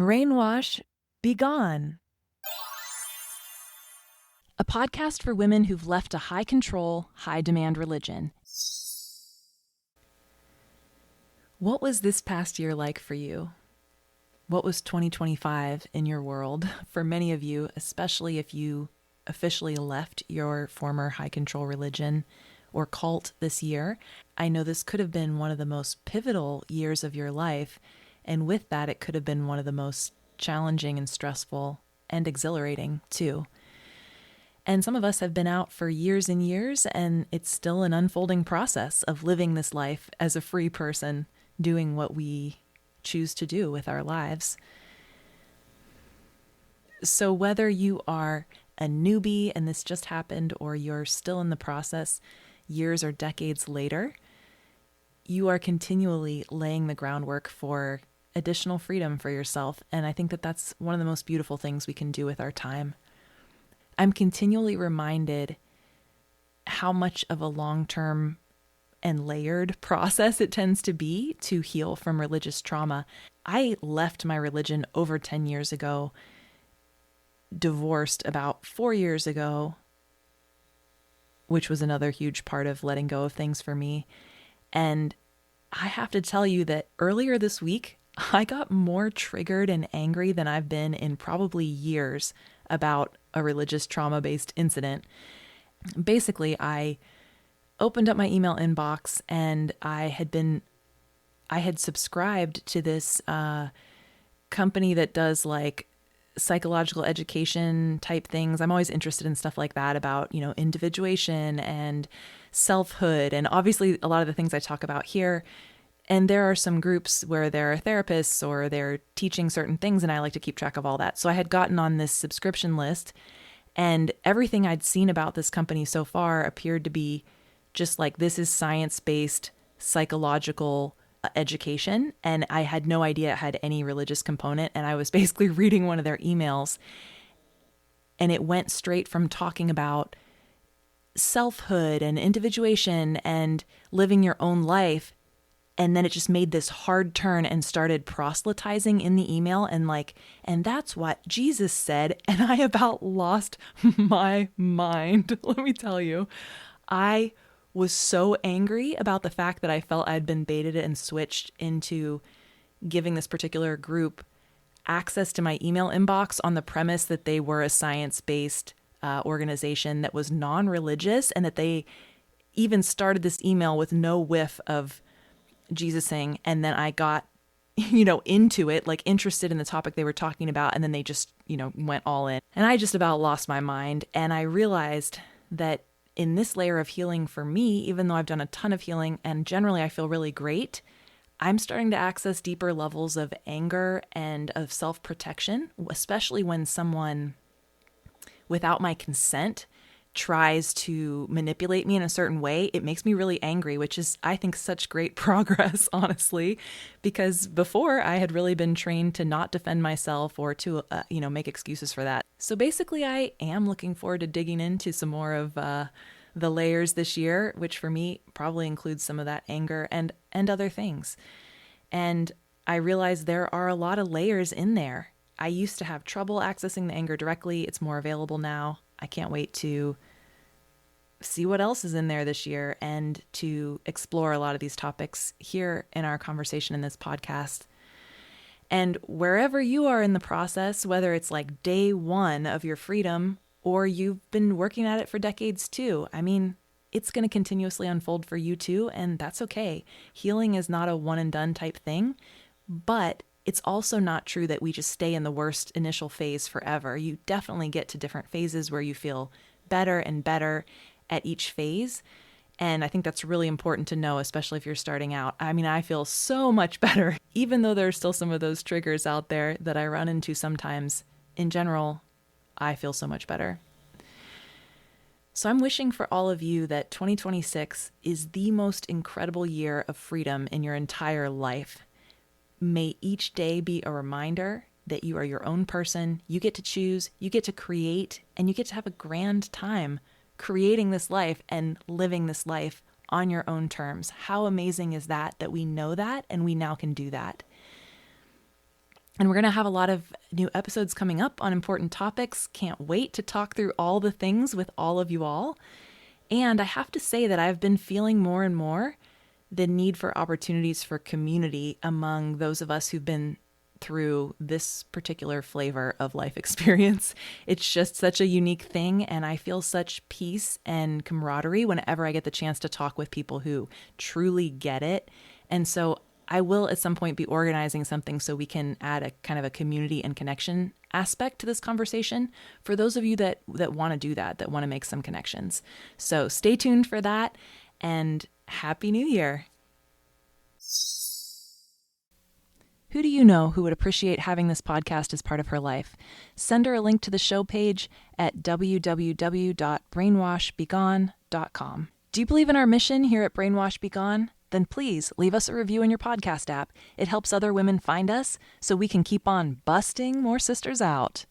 Brainwash, be gone. A podcast for women who've left a high control, high demand religion. What was this past year like for you? What was 2025 in your world? For many of you, especially if you officially left your former high control religion or cult this year, I know this could have been one of the most pivotal years of your life. And with that, it could have been one of the most challenging and stressful and exhilarating too. And some of us have been out for years and years, and it's still an unfolding process of living this life as a free person, doing what we choose to do with our lives. So whether you are a newbie and this just happened, or you're still in the process years or decades later, you are continually laying the groundwork for additional freedom for yourself. And I think that that's one of the most beautiful things we can do with our time. I'm continually reminded how much of a long-term and layered process it tends to be to heal from religious trauma. I left my religion over 10 years ago, divorced about 4 years ago, which was another huge part of letting go of things for me. And I have to tell you that earlier this week, I got more triggered and angry than I've been in probably years about a religious trauma-based incident. Basically, I opened up my email inbox and I had subscribed to this company that does like psychological education type things. I'm always interested in stuff like that about, individuation and selfhood, and obviously a lot of the things I talk about here. And there are some groups where there are therapists or they're teaching certain things, and I like to keep track of all that. So I had gotten on this subscription list, and everything I'd seen about this company so far appeared to be just like, this is science-based psychological education. And I had no idea it had any religious component. And I was basically reading one of their emails, and it went straight from talking about selfhood and individuation and living your own life. And then it just made this hard turn and started proselytizing in the email and that's what Jesus said. And I about lost my mind. Let me tell you, I was so angry about the fact that I felt I'd been baited and switched into giving this particular group access to my email inbox on the premise that they were a science-based organization that was non-religious, and that they even started this email with no whiff of Jesusing. And then I got, into it, like interested in the topic they were talking about. And then they just, went all in. And I just about lost my mind. And I realized that in this layer of healing for me, even though I've done a ton of healing and generally I feel really great, I'm starting to access deeper levels of anger and of self-protection, especially when someone, without my consent, tries to manipulate me in a certain way. It makes me really angry, which is, I think, such great progress, honestly, because before I had really been trained to not defend myself or to, make excuses for that. So basically, I am looking forward to digging into some more of the layers this year, which for me probably includes some of that anger and other things. And I realize there are a lot of layers in there. I used to have trouble accessing the anger directly. It's more available now. I can't wait to see what else is in there this year and to explore a lot of these topics here in our conversation in this podcast. And wherever you are in the process, whether it's like day one of your freedom or you've been working at it for decades too, it's going to continuously unfold for you too, and that's okay. Healing is not a one and done type thing, but it's also not true that we just stay in the worst initial phase forever. You definitely get to different phases where you feel better and better at each phase. And I think that's really important to know, especially if you're starting out. I feel so much better, even though there's still some of those triggers out there that I run into sometimes. In general, I feel so much better. So I'm wishing for all of you that 2026 is the most incredible year of freedom in your entire life. May each day be a reminder that you are your own person, you get to choose, you get to create, and you get to have a grand time creating this life and living this life on your own terms. How amazing is that we know that and we now can do that. And we're going to have a lot of new episodes coming up on important topics. Can't wait to talk through all the things with all of you all. And I have to say that I've been feeling more and more the need for opportunities for community among those of us who've been through this particular flavor of life experience. It's just such a unique thing, and I feel such peace and camaraderie whenever I get the chance to talk with people who truly get it. And so I will at some point be organizing something so we can add a kind of a community and connection aspect to this conversation for those of you that want to do that want to make some connections. So stay tuned for that, and Happy New Year. Who do you know who would appreciate having this podcast as part of her life? Send her a link to the show page at www.brainwashbegone.com. Do you believe in our mission here at Brainwash Be Gone? Then please leave us a review in your podcast app. It helps other women find us so we can keep on busting more sisters out.